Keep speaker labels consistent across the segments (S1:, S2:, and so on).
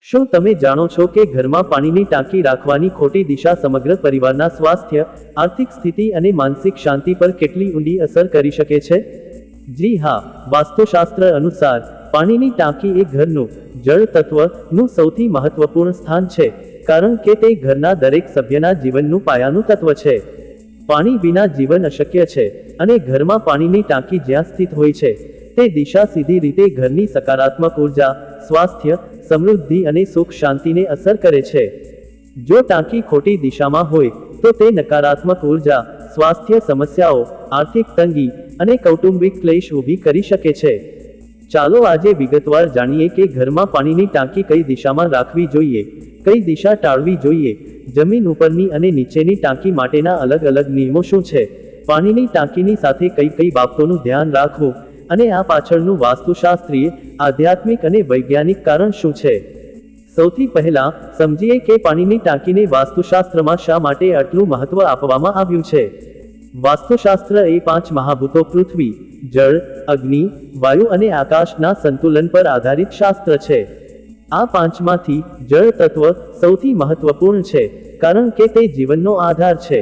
S1: શું તમે જાણો છો કે ઘરમાં પાણીની ટાંકી રાખવાની ખોટી દિશા સમગ્ર પરિવારના સ્વાસ્થ્ય, આર્થિક સ્થિતિ અને માનસિક શાંતિ પર કેટલી ઊંડી અસર કરી શકે છે? જી હા, વાસ્તુશાસ્ત્ર અનુસાર પાણીની ટાંકી એ ઘરનું જળ તત્વનું સૌથી મહત્વપૂર્ણ સ્થાન છે, કારણ કે તે ઘરના દરેક સભ્યના જીવનનું પાયાનું તત્વ છે. પાણી વિના જીવન અશક્ય છે, અને ઘરમાં પાણીની ટાંકી જ્યાં સ્થિત હોય છે, તે દિશા સીધી રીતે ઘરની સકારાત્મક ઉર્જા, સ્વાસ્થ્ય, સમૃદ્ધિ અને સુખ શાંતિને અસર કરે છે. જો ટાંકી ખોટી દિશામાં હોય તો તે નકારાત્મક ઉર્જા, સ્વાસ્થ્ય સમસ્યાઓ, આર્થિક તંગી અને કૌટુંબિક ક્લેશ ઊભી કરી શકે છે. ચાલો આજે વિગતવાર જાણીએ કે ઘરમાં પાણીની ટાંકી કઈ દિશામાં રાખવી જોઈએ, કઈ દિશા ટાળવી જોઈએ, જમીન ઉપરની અને નીચેની ટાંકી માટેના અલગ અલગ નિયમો શું છે, પાણીની ટાંકીની સાથે કઈ કઈ બાબતોનું ધ્યાન રાખવું, અને આ પાછળનું વાસ્તુશાસ્ત્રીય, આધ્યાત્મિક અને વૈજ્ઞાનિક કારણ શું છે. સૌથી પહેલા સમજીએ કે પાણીની ટાંકીને વાસ્તુશાસ્ત્રમાં શા માટે આટલું મહત્વ આપવામાં આવ્યું છે. વાસ્તુશાસ્ત્ર એ 5 મહાભૂતો પૃથ્વી, જળ, અગ્નિ, વાયુ અને આકાશના સંતુલન પર આધારિત શાસ્ત્ર છે. આ 5માંથી જળ તત્વ સૌથી મહત્વપૂર્ણ છે, કારણ કે તે જીવનનો આધાર છે.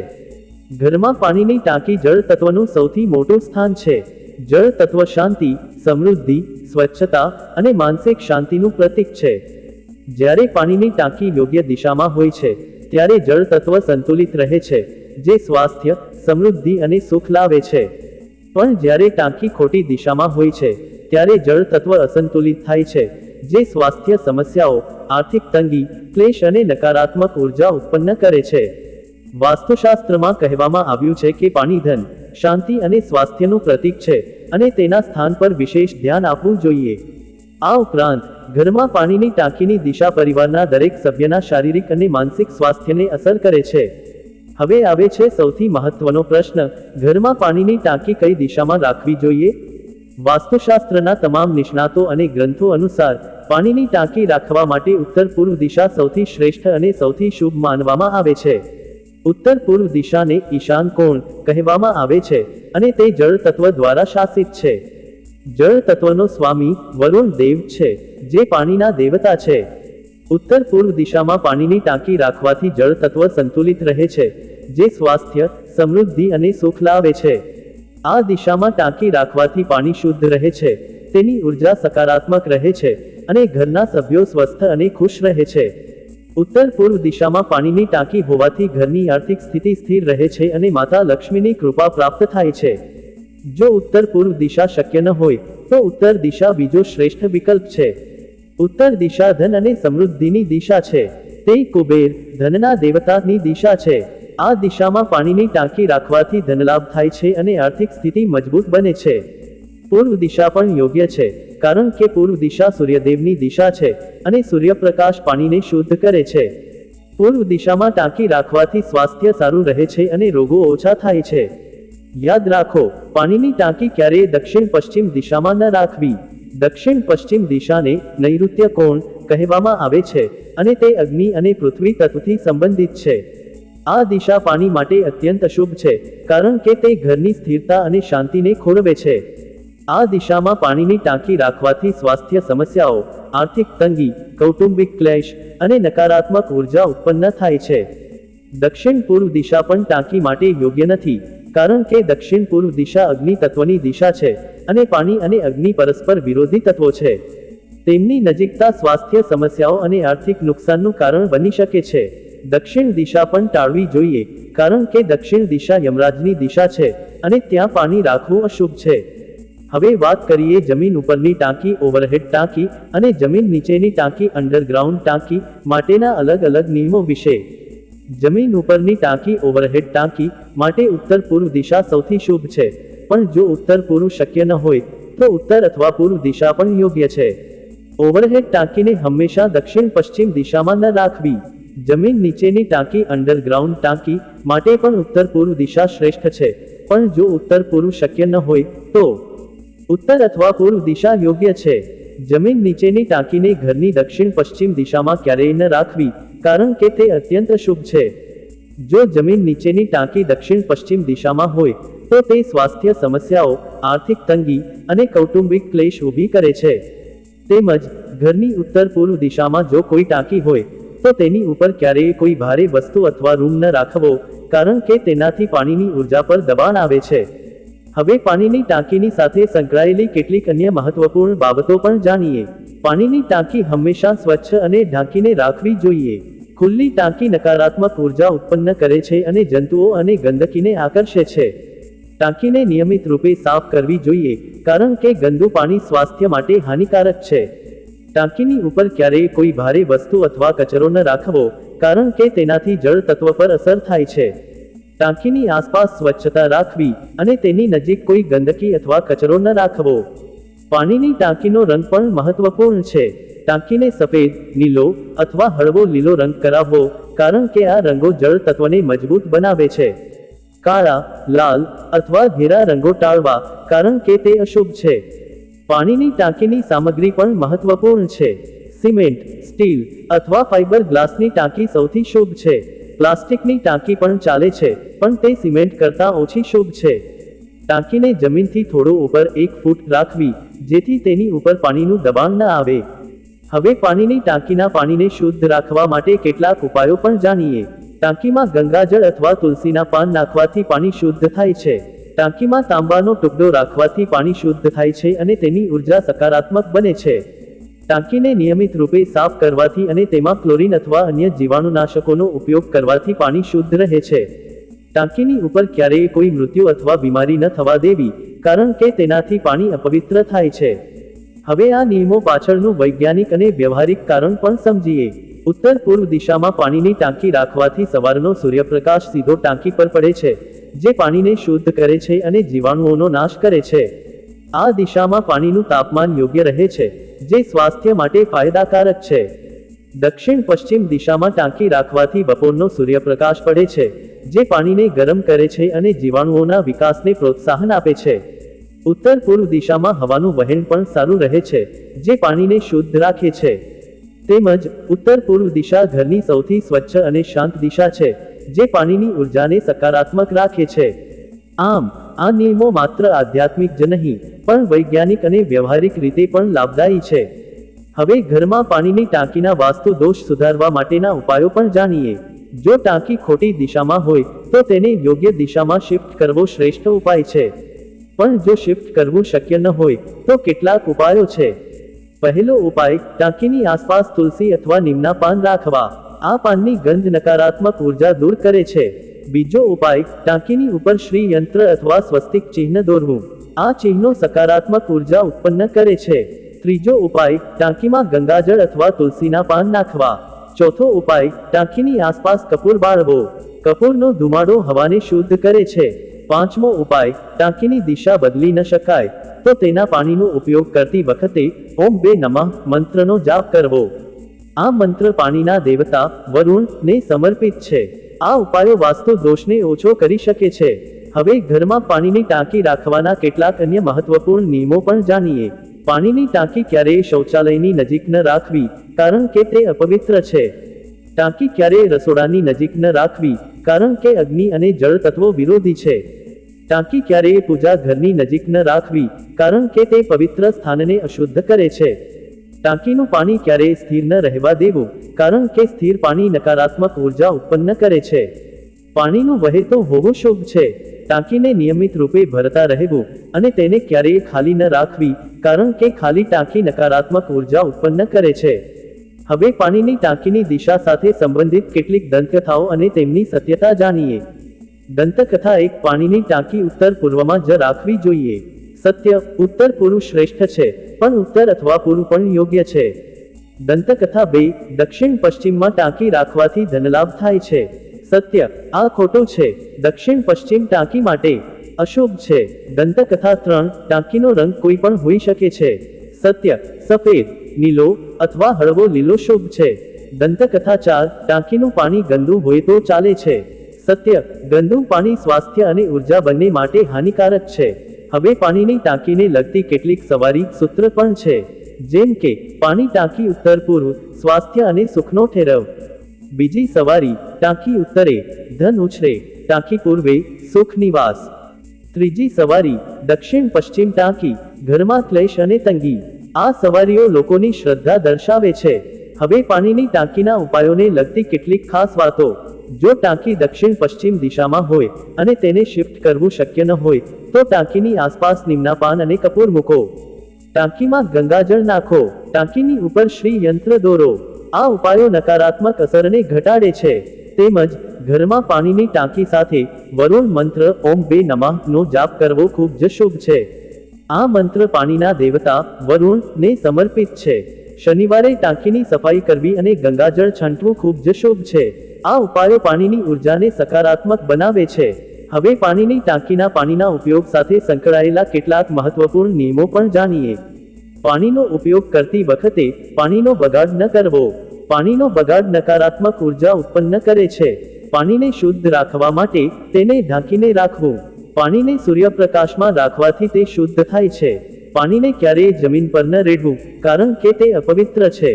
S1: ઘરમાં પાણીની ટાંકી જળ તત્વનું સૌથી મોટું સ્થાન છે. જળ તત્વ શાંતિ, સમૃદ્ધિ, સ્વચ્છતા અને માનસિક શાંતિનું પ્રતીક છે. જ્યારે પાણીની ટાંકી યોગ્ય દિશામાં હોય છે, ત્યારે જળ તત્વ સંતુલિત રહે છે, જે સ્વાસ્થ્ય, સમૃદ્ધિ અને સુખ લાવે છે. પણ જ્યારે ટાંકી ખોટી દિશામાં હોય છે, ત્યારે જળ તત્વ અસંતુલિત થાય છે, જે સ્વાસ્થ્ય સમસ્યાઓ, આર્થિક તંગી, ક્લેશ અને નકારાત્મક ઉર્જા ઉત્પન્ન કરે છે. વાસ્તુશાસ્ત્રમાં કહેવામાં આવ્યું છે કે પાણી ધન, શાંતિ અને સ્વાસ્થ્યનું પ્રતીક છે, અને તેના સ્થાન પર વિશેષ ધ્યાન આપવું જોઈએ. આ ઉપરાંત ઘરમાં પાણીની ટાંકીની દિશા પરિવારના દરેક સભ્યના શારીરિક અને માનસિક સ્વાસ્થ્યને અસર કરે છે. હવે આવે છે સૌથી મહત્વનો પ્રશ્ન, ઘરમાં પાણીની ટાંકી કઈ દિશામાં રાખવી જોઈએ? વાસ્તુશાસ્ત્રના તમામ નિષ્ણાતો અને ગ્રંથો અનુસાર પાણીની ટાંકી રાખવા માટે ઉત્તર પૂર્વ દિશા સૌથી શ્રેષ્ઠ અને સૌથી શુભ માનવામાં આવે છે. ઉત્તર પૂર્વ દિશાને ઈશાન કોણ કહેવામાં આવે છે, અને તે જળ તત્વ દ્વારા શાસિત છે. જળ તત્વનો સ્વામી વરુણ દેવ છે, જે પાણીના દેવતા છે. ઉત્તર પૂર્વ દિશામાં પાણીની ટાંકી રાખવાથી જળ તત્વ સંતુલિત રહે છે, જે સ્વાસ્થ્ય, સમૃદ્ધિ અને સુખ લાવે છે. આ દિશામાં ટાંકી રાખવાથી પાણી શુદ્ધ રહે છે, તેની ઉર્જા સકારાત્મક રહે છે, અને ઘરના સભ્યો સ્વસ્થ અને ખુશ રહે છે. ઉત્તર પૂર્વ દિશામાં પાણીની ટાંકી હોવાથી ઘરની આર્થિક સ્થિતિ સ્થિર રહે છે અને માતા લક્ષ્મીની કૃપા પ્રાપ્ત થાય છે. જો ઉત્તર પૂર્વ દિશા શક્ય ન હોય તો ઉત્તર દિશા બીજો શ્રેષ્ઠ વિકલ્પ છે. ઉત્તર દિશા ધન અને સમૃદ્ધિની દિશા છે. તે કુબેર, ધનના દેવતાની દિશા છે. આ દિશામાં પાણીની ટાંકી રાખવાથી ધનલાભ થાય છે અને આર્થિક સ્થિતિ મજબૂત બને છે. પૂર્વ દિશા પણ યોગ્ય છે, કારણ કે પૂર્વ દિશા સૂર્યદેવની દિશા છે, અને સૂર્યપ્રકાશ પાણીને શુદ્ધ કરે છે. પૂર્વ દિશામાં ટાંકી રાખવાથી સ્વાસ્થ્ય સારું રહે છે અને રોગો ઓછા થાય છે. યાદ રાખો, પાણીની ટાંકી ક્યારેય દક્ષિણ પશ્ચિમ દિશામાં ન રાખવી. દક્ષિણ પશ્ચિમ દિશાને નૈઋત્ય કોણ કહેવામાં આવે છે, અને તે અગ્નિ અને પૃથ્વી તત્વથી સંબંધિત છે. આ દિશા પાણી માટે અત્યંત અશુભ છે, કારણ કે તે ઘરની સ્થિરતા અને શાંતિને ખોરવે છે. આ દિશામાં પાણીની ટાંકી રાખવાથી સ્વાસ્થ્ય સમસ્યાઓ, આર્થિક તંગી, કૌટુંબિક ક્લેશ અને નકારાત્મક ઉર્જા ઉત્પન્ન થાય છે. દક્ષિણ પૂર્વ દિશા પણ ટાંકી માટે યોગ્ય નથી, કારણ કે દક્ષિણ પૂર્વ દિશા અગ્નિ તત્વની દિશા છે, અને પાણી અને અગ્નિ પરસ્પર વિરોધી તત્વો છે. તેમની નજીકતા સ્વાસ્થ્ય સમસ્યાઓ અને આર્થિક નુકસાનનું કારણ બની શકે છે. દક્ષિણ દિશા પણ ટાળવી જોઈએ, કારણ કે દક્ષિણ દિશા યમરાજની દિશા છે, અને ત્યાં પાણી રાખવું અશુભ છે. હવે વાત કરીએ જમીન ઉપરની ટાંકી, ઓવરહેડ ટાંકી અને જમીન નીચેની ટાંકી, અંડરગ્રાઉન્ડ ટાંકી માટેના અલગ અલગ નિયમો વિશે. જમીન ઉપરની ટાંકી, ઓવરહેડ ટાંકી માટે ઉત્તર પૂર્વ દિશા સૌથી શુભ છે, પણ જો ઉત્તર પૂર્વ શક્ય ન હોય તો ઉત્તર અથવા પૂર્વ દિશા પણ યોગ્ય છે. ઓવરહેડ ટાંકીને હંમેશા દક્ષિણ પશ્ચિમ દિશામાં ન રાખવી. જમીન નીચેની ટાંકી, અંડરગ્રાઉન્ડ ટાંકી માટે પણ ઉત્તર પૂર્વ દિશા શ્રેષ્ઠ છે, પણ જો ઉત્તર પૂર્વ શક્ય ન હોય તો ઉત્તર અથવા પૂર્વ દિશા યોગ્ય છે. જમીન નીચેની ટાંકીને ઘરની દક્ષિણ પશ્ચિમ દિશામાં ક્યારેય ન રાખવી, કારણ કે તે અત્યંત શુભ છે. જો જમીન નીચેની ટાંકી દક્ષિણ પશ્ચિમ દિશામાં હોય તો તે સ્વાસ્થ્ય સમસ્યાઓ, આર્થિક તંગી અને કૌટુંબિક ક્લેશ ઊભી કરે છે. તેમજ ઘરની ઉત્તર પૂર્વ દિશામાં જો કોઈ ટાંકી હોય તો તેની ઉપર ક્યારેય કોઈ ભારે વસ્તુ અથવા રૂમ ન રાખવો, કારણ કે તેનાથી પાણીની ઉર્જા પર દબાણ આવે છે. હવે પાણીની ટાંકીની સાથે સંકળાયેલી કેટલીક અન્ય મહત્વપૂર્ણ બાબતો પણ જાણીએ. પાણીની ટાંકી હંમેશા સ્વચ્છ અને ઢાંકીને રાખવી જોઈએ. ખુલ્લી ટાંકી નકારાત્મક ઉર્જા ઉત્પન્ન કરે છે અને જંતુઓ અને ગંદકીને આકર્ષે છે. ટાંકીને નિયમિત રૂપે સાફ કરવી જોઈએ, કારણ કે ગંદુ પાણી સ્વાસ્થ્ય માટે હાનિકારક છે. ટાંકીની ઉપર ક્યારેય કોઈ ભારે વસ્તુ અથવા કચરો ન રાખવો, કારણ કે તેનાથી જળ તત્વ પર અસર થાય છે. ટાંકીની આસપાસ સ્વચ્છતા રાખવી અને તેની નજીક કોઈ ગંદકી અથવા કચરો ન રાખવો. પાણીની ટાંકીનો રંગ પણ મહત્વપૂર્ણ છે. ટાંકીને સફેદ, નીલો અથવા હળવો લીલો રંગ કરાવવો, કારણ કે આ રંગો જળ તત્વને મજબૂત બનાવે છે. કાળા, લાલ અથવા ઘેરા રંગો ટાળવા, કારણ કે તે અશુભ છે. પાણીની ટાંકીની સામગ્રી પણ મહત્વપૂર્ણ છે. સિમેન્ટ, સ્ટીલ અથવા ફાઇબર ગ્લાસની ટાંકી સૌથી શુભ છે. પ્લાસ્ટિકની ટાંકી પણ ચાલે છે, પણ તે સિમેન્ટ કરતાં ઓછી શુભ છે. ટાંકીને જમીનથી થોડો ઉપર 1 ફૂટ રાખવી, જેથી તેની ઉપર પાણીનું દબાણ ન આવે. હવે પાણીની ટાંકીના પાણીને શુદ્ધ રાખવા માટે કેટલાક ઉપાયો પણ જાણીએ. ટાંકીમાં ગંગાજળ અથવા તુલસીના પાન નાખવાથી પાણી શુદ્ધ થાય છે. ટાંકીમાં તાંબાનો ટુકડો રાખવાથી પાણી શુદ્ધ થાય છે અને તેની ઉર્જા સકારાત્મક બને છે. ટાંકીને નિયમિત રૂપે સાફ કરવાથી અને તેમાં ક્લોરીન અથવા અન્ય જીવાણુનાશકોનો ઉપયોગ કરવાથી પાણી શુદ્ધ રહે છે. ટાંકીની ઉપર ક્યારેય કોઈ મૃત્યુ અથવા બીમારી ન થવા દેવી, કારણ કે તેનાથી પાણી અપવિત્ર થાય છે. હવે આ નિયમો પાછળનું વૈજ્ઞાનિક અને વ્યવહારિક કારણ પણ સમજીએ. ઉત્તર પૂર્વ દિશામાં પાણીની ટાંકી રાખવાથી સવારનો સૂર્યપ્રકાશ સીધો ટાંકી પર પડે છે, જે પાણીને શુદ્ધ કરે છે અને જીવાણુઓનો નાશ કરે છે. આ દિશામાં પાણીનું તાપમાન યોગ્ય રહે છે, જે સ્વાસ્થ્ય માટે ફાયદાકારક છે. દક્ષિણ પશ્ચિમ દિશામાં ટાંકી રાખવાથી બપોરનો સૂર્યપ્રકાશ પડે છે, જે પાણીને ગરમ કરે છે અને જીવાણુઓના વિકાસને પ્રોત્સાહન આપે છે. ઉત્તર પૂર્વ દિશામાં હવાનું વહેણ પણ સારું રહે છે, જે પાણીને શુદ્ધ રાખે છે. તેમજ ઉત્તર પૂર્વ દિશા ઘરની સૌથી સ્વચ્છ અને શાંત દિશા છે, જે પાણીની ઉર્જાને સકારાત્મક રાખે છે. આમ, આ નિયમો માત્ર આધ્યાત્મિક જ નહીં, પણ વૈજ્ઞાનિક અને વ્યવહારિક રીતે પણ લાભદાયી છે. હવે ઘરમાં પાણીની ટાંકીના વાસ્તુ દોષ સુધારવા માટેના ઉપાયો પણ જાણીએ. જો ટાંકી ખોટી દિશામાં હોય તો તેને યોગ્ય દિશામાં શિફ્ટ કરવો શ્રેષ્ઠ ઉપાય છે. પણ જો શિફ્ટ કરવું શક્ય ન હોય તો કેટલાક ઉપાયો છે. પહેલો ઉપાય, ટાંકીની આસપાસ તુલસી અથવા નીમના પાન રાખવા. આ પાનની ગંધ નકારાત્મક ઉર્જા દૂર કરે છે. બીજો ઉપાય, ટાંકીની ઉપર શ્રી યંત્ર અથવા સ્વસ્તિક ચિહ્ન દોરવું. આ ચિહ્નો સકારાત્મક ઉર્જા ઉત્પન્ન કરે છે. ત્રીજો ઉપાય, ટાંકીમાં ગંગાજળ અથવા તુલસીના પાન નાખવા. ચોથો ઉપાય, ટાંકીની આસપાસ કપૂર બાળવો. કપૂરનો ધુમાડો હવાને શુદ્ધ કરે છે. પાંચમો ઉપાય, ટાંકીની દિશા બદલી ન શકાય તો તેના પાણીનો ઉપયોગ કરતી વખતે ઓમ બે નમઃ મંત્રનો જાપ કરવો. આ મંત્ર પાણીના દેવતા વરુણ ને સમર્પિત છે. આ ઉપાયો વાસ્તુ દોષને ઓછો કરી શકે છે. હવે ઘરમાં પાણીની ટાંકી રાખવાના કેટલાક અન્ય મહત્વપૂર્ણ નિયમો પણ જાણીએ. પાણીની ટાંકી ક્યારેય શૌચાલયની નજીક ન રાખવી, કારણ કે તે અપવિત્ર છે. ટાંકી ક્યારેય રસોડાની નજીક ન રાખવી, કારણ કે અગ્નિ અને જળ તત્વો વિરોધી છે. ટાંકી ક્યારેય પૂજા ઘરની નજીક ન રાખવી, કારણ કે તે પવિત્ર સ્થાનને અશુદ્ધ કરે છે. ટાંકીનું પાણી ક્યારેય સ્થિર ન રહેવા દેવું, કારણ કે સ્થિર પાણી નકારાત્મક ઉર્જા ઉત્પન્ન કરે છે. પાણીનું વહેતું હોવું શુભ છે. ટાંકીને નિયમિત રૂપે ભરતા રહેવું અને તેને ક્યારેય ખાલી ન રાખવી, કારણ કે ખાલી ટાંકી નકારાત્મક ઉર્જા ઉત્પન્ન કરે છે. હવે પાણીની ટાંકીની દિશા સાથે સંબંધિત કેટલીક દંતકથાઓ અને તેમની સત્યતા જાણીએ. દંતકથા 1, પાણીની ટાંકી ઉત્તર પૂર્વમાં જ રાખવી જોઈએ. સત્ય, ઉત્તર પૂર્વ શ્રેષ્ઠ છે, પણ ઉત્તર અથવા પૂર્વ પણ યોગ્ય છે. દંતકથા 2, દક્ષિણ પશ્ચિમમાં ટાંકી રાખવાથી ધનલાભ થાય છે. સત્ય, આ ખોટું છે. દક્ષિણ પશ્ચિમ ટાંકી માટે અશુભ છે. દંતકથા 3, ટાંકીનો રંગ કોઈ પણ હોઈ શકે છે. સત્ય, સફેદ, નીલો અથવા હળવો લીલો શુભ છે. દંતકથા 4, ટાંકીનું પાણી ગંદુ હોય તો ચાલે છે. સત્ય, ગંદુ પાણી સ્વાસ્થ્ય અને ઉર્જા બંને માટે હાનિકારક છે. હવે પાણીની ટાંકીને લગતી કેટલીક સવારી સૂત્ર પણ છે. જેમ કે, પાણી ટાંકી ઉત્તર પૂર્વ, સ્વાસ્થ્ય અને સુખનો ઠેરવ. બીજી સવારી, ટાંકી ઉત્તરે, ધન ઉછરે. ટાંકી પૂર્વે, સુખ નિવાસ. ત્રીજી સવારી, દક્ષિણ પશ્ચિમ ટાંકી, ઘરમાં ક્લેશ અને તંગી. આ સવારીઓ લોકોની શ્રદ્ધા દર્શાવે છે. હવે પાણીની ટાંકીના ઉપાયોને લગતી કેટલીક ખાસ વાતો. જો ટાંકી દક્ષિણ પશ્ચિમ દિશામાં હોય અને તેને શિફ્ટ કરવું શક્ય ન હોય તો ટાંકીની આસપાસ નિમના પાન અને કપૂર મૂકો. ટાંકીમાં ગંગાજળ નાખો. ટાંકીની ઉપર શ્રી યંત્ર દોરો. આ ઉપાયો નકારાત્મક અસરને ઘટાડે છે. તેમજ ઘરમાં પાણીની ટાંકી સાથે વરુણ મંત્ર ઓમ બે નમઃ નો જાપ કરવો ખૂબ જ શુભ છે. આ મંત્ર પાણીના દેવતા વરુણને સમર્પિત છે. શનિવારે ટાંકીની સફાઈ કરવી અને ગંગાજળ છંટવું ખૂબ જ શુભ છે. આ ઉપાયો પાણીની ઉર્જાને સકારાત્મક બનાવે છે. હવે પાણીની ટાંકીના પાણીના ઉપયોગ સાથે સંકળાયેલા કેટલાક મહત્વપૂર્ણ નિયમો પણ જાણીએ. પાણીનો ઉપયોગ કરતી વખતે પાણીનો બગાડ ન કરવો. પાણીનો બગાડ નકારાત્મક ઉર્જા ઉત્પન્ન કરે છે. પાણીને શુદ્ધ રાખવા માટે તેને ઢાંકીને રાખવું. પાણીને સૂર્યપ્રકાશમાં રાખવાથી તે શુદ્ધ થાય છે. પાણીને ક્યારેય જમીન પર ન રેડવું, કારણ કે તે અપવિત્ર છે.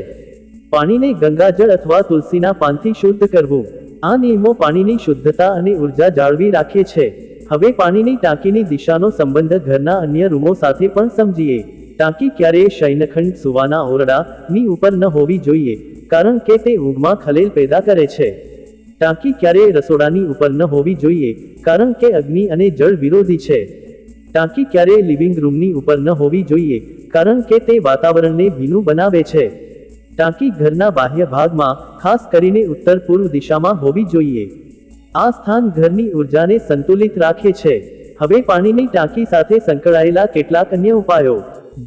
S1: પાણીને ગંગાજળ અથવા તુલસીના પાનથી શુદ્ધ કરવું. આ નિયમો પાણીની શુદ્ધતા અને ઉર્જા જાળવી રાખે છે. હવે પાણીની ટાંકીની દિશાનો સંબંધ ઘરના અન્ય રૂમો સાથે પણ સમજીએ. ટાંકી ક્યારેય શયનખંડ સુવાના ઓરડાની ઉપર ન હોવી જોઈએ, કારણ કે તે ઊંઘમાં ખલેલ પેદા કરે છે. ટાંકી ક્યારેય રસોડાની ઉપર ન હોવી જોઈએ, કારણ કે અગ્નિ અને જળ વિરોધી છે. ટાંકી ક્યારેય લિવિંગ રૂમની ઉપર ન હોવી જોઈએ, કારણ કે તે વાતાવરણને ભીનું બનાવે છે. ટાંકી ઘરના બાહ્ય ભાગમાં, ખાસ કરીને ઉત્તર પૂર્વ દિશામાં હોવી જોઈએ. આ સ્થાન ઘરની ઉર્જાને સંતુલિત રાખે છે. હવે પાણીની ટાંકી સાથે સંકળાયેલા કેટલાક અન્ય ઉપાયો.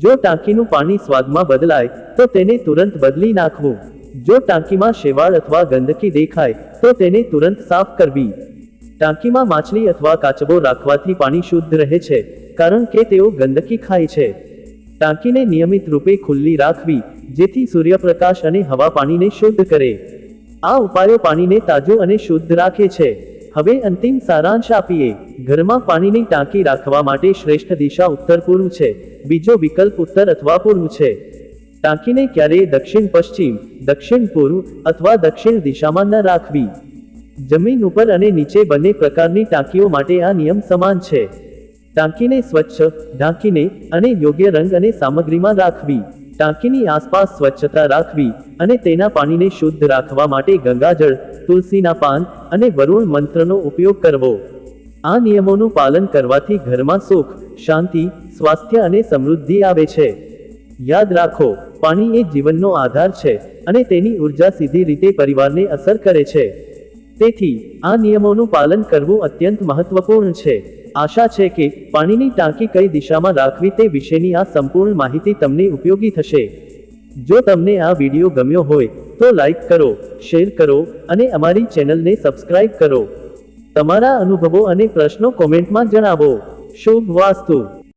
S1: જો ટાંકીનું પાણી સ્વાદમાં બદલાય તો તેને તુરંત બદલી નાખવું. જો ટાંકીમાં શેવાળ અથવા ગંદકી દેખાય તો તેને તુરંત સાફ કરવી. ટાંકીમાં માછલી અથવા કાચબો રાખવાથી પાણી શુદ્ધ રહે છે, કારણ કે તેઓ ગંદકી ખાય છે. ટાંકીને નિયમિત રૂપે ખુલ્લી રાખવી, જેથી સૂર્યપ્રકાશ અને હવા પાણીને શુદ્ધ કરે. આ ઉપાયો પાણીને તાજું અને શુદ્ધ રાખે છે. હવે અંતિમ સારાંશ આપીએ. ઘરમાં પાણીની ટાંકી રાખવા માટે શ્રેષ્ઠ દિશા ઉત્તર પૂર્વ છે. બીજો વિકલ્પ ઉત્તર અથવા પૂર્વ છે. ટાંકીને ક્યારેય દક્ષિણ પશ્ચિમ, દક્ષિણ પૂર્વ અથવા દક્ષિણ દિશામાં ન રાખવી. જમીન ઉપર અને નીચે બંને પ્રકારની ટાંકીઓ માટે આ નિયમ સમાન છે. ટાંકીને સ્વચ્છ, ઢાંકીને અને યોગ્ય રંગ અને સામગ્રીમાં રાખવી. ટાંકીની આસપાસ સ્વચ્છતા રાખવી અને તેના પાણીને શુદ્ધ રાખવા માટે ગંગાજળ, તુલસીના પાન અને વરુણ મંત્રનો ઉપયોગ કરવો. આ નિયમોનું પાલન કરવાથી ઘરમાં સુખ, શાંતિ, સ્વાસ્થ્ય અને સમૃદ્ધિ આવે છે. યાદ રાખો, પાણી એ જીવનનો આધાર છે અને તેની ઉર્જા સીધી રીતે પરિવારને અસર કરે છે. તેથી આ નિયમોનું પાલન કરવું અત્યંત મહત્વપૂર્ણ છે. આશા છે કે પાણીની ટાંકી કઈ દિશામાં રાખવી તે વિશેની આ સંપૂર્ણ માહિતી તમને ઉપયોગી થશે. જો તમને આ વિડીયો ગમ્યો હોય તો લાઈક કરો, શેર કરો અને અમારી ચેનલને સબસ્ક્રાઇબ કરો. તમારા અનુભવો અને પ્રશ્નો કોમેન્ટમાં જણાવો. શુભ વાસ્તુ.